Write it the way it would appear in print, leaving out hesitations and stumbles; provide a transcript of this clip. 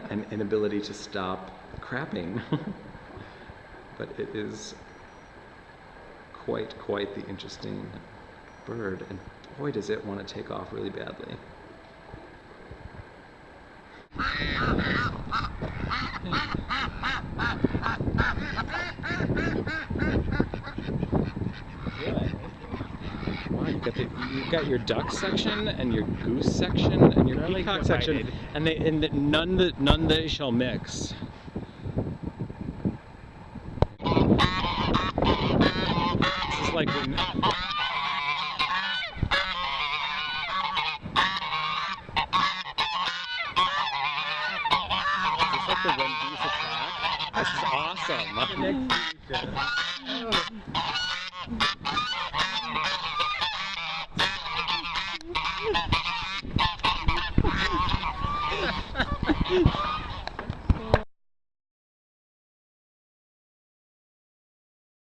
an inability to stop crapping. But it is quite the interesting bird, and boy does it want to take off really badly. Wow, you've got your duck section and your goose section and your peacock section, and none they shall mix. This is like when the One Piece attack. This is awesome.